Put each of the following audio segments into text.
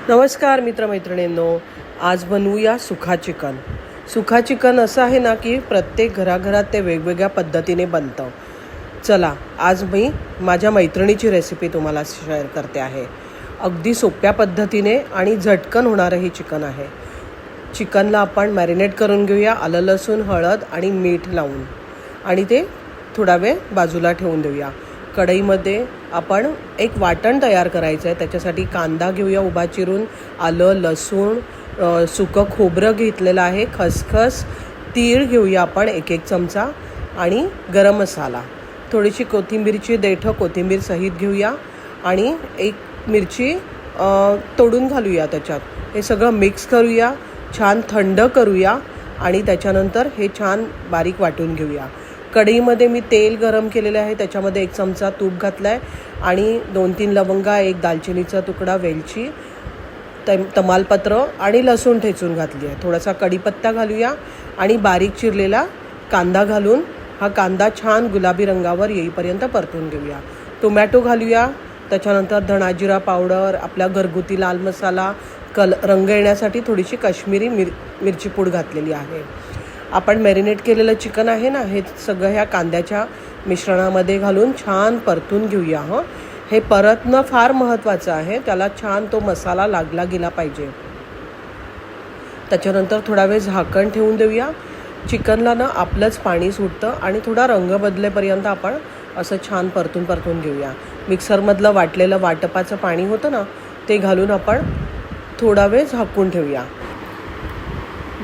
नमस्कार मित्रमैत्रिणींनो, आज बनवूया सुखा चिकन. सुखा चिकन असं आहे ना की प्रत्येक घराघरात ते वेगवेगळ्या पद्धतीने बनतं. चला, आज मी माझ्या मैत्रिणीची रेसिपी तुम्हाला शेअर करते आहे. अगदी सोप्या पद्धतीने आणि झटकन होणारं हे चिकन आहे. चिकनला आपण मॅरिनेट करून घेऊया आलं लसूण हळद आणि मीठ लावून, आणि ते थोडा वेळ बाजूला ठेवून देऊया. कढईमध्ये आपण एक वाटण तयार करायचं आहे. त्याच्यासाठी कांदा घेऊया उभा चिरून, आलं लसूण, सुकं खोबरं घेतलेलं आहे, खसखस, तीळ घेऊया आपण एक चमचा, आणि गरम मसाला, थोडीशी कोथिंबीरची देठं कोथिंबीर सहित घेऊया, आणि एक मिरची तोडून घालूया त्याच्यात. हे सगळं मिक्स करूया, छान थंड करूया, आणि त्याच्यानंतर हे छान बारीक वाटून घेऊया. कढईमध्ये मी तेल गरम केलेलं आहे, त्याच्यामध्ये 1 चमचा तूप घातला आहे, आणि 2-3 लवंगा, 1 दालचिनीचा तुकडा, वेलची, तमालपत्र आणि लसूण ठेचून घातली आहे. थोडासा कढीपत्ता घालूया, आणि बारीक चिरलेला कांदा घालून हा कांदा छान गुलाबी रंगावर येईपर्यंत परतून घेऊया. टोमॅटो घालूया, त्याच्यानंतर धणाजिरा पावडर, आपला घरगुती लाल मसाला, रंग येण्यासाठी थोडीशी काश्मीरी मिरची पूड घातलेली आहे. आपण मॅरिनेट केलेलं चिकन आहे ना, हे सगळं ह्या कांद्याच्या मिश्रणामध्ये घालून छान परतून घेऊया. हे परतणं फार महत्त्वाचं आहे, त्याला छान तो मसाला लागला गेला पाहिजे. त्याच्यानंतर थोडा वेळ झाकण ठेवून देऊया. चिकनला ना आपलंच पाणी सुटतं, आणि थोडा रंग बदलेपर्यंत आपण असं छान परतून घेऊया. मिक्सरमधलं वाटलेलं वाटपाचं पाणी होतं ना, ते घालून आपण थोडा वेळ झाकून ठेवूया.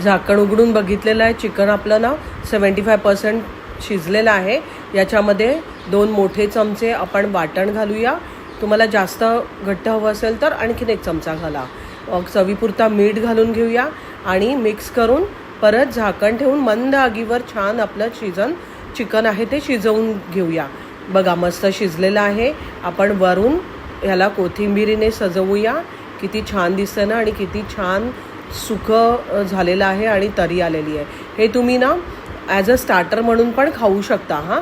झाकण उघडून बघितलेलं आहे. चिकन आपलं ना 75% शिजलेलं आहे. याच्यामध्ये 2 मोठे चमचे आपण वाटण घालूया. तुम्हाला जास्त घट्ट हवं असेल तर आणखीन 1 चमचा घाला. चवीपुरता मीठ घालून घेऊया, आणि मिक्स करून परत झाकण ठेवून मंद आगीवर छान आपलं चिकन आहे ते शिजवून घेऊया. बघा, मस्त शिजलेलं आहे. आपण वरून ह्याला कोथिंबीरीने सजवूया. किती छान दिसतं ना, आणि किती छान सुकं झालेलं आहे आणि तरी आलेली आहे. हे तुम्ही ना ॲज अ स्टार्टर म्हणून पण खाऊ शकता.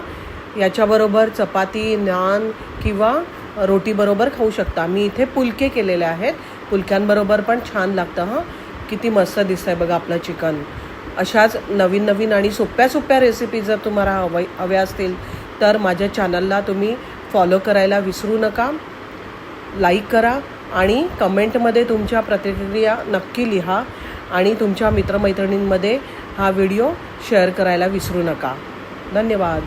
याच्याबरोबर चपाती, नान किंवा रोटीबरोबर खाऊ शकता. मी इथे पुलके केलेले आहेत, पुलक्यांबरोबर पण छान लागतं. किती मस्त दिसतं आहे बघा आपलं चिकन. अशाच नवीन आणि सोप्या रेसिपी जर तुम्हाला हव्या असतील तर माझ्या चॅनलला तुम्ही फॉलो करायला विसरू नका. लाईक करा, आणि कमेंटमध्ये तुमच्या प्रतिक्रिया नक्की लिहा, आणि तुमच्या मित्रमैत्रिणींमध्ये हा व्हिडिओ शेअर करायला विसरू नका. धन्यवाद.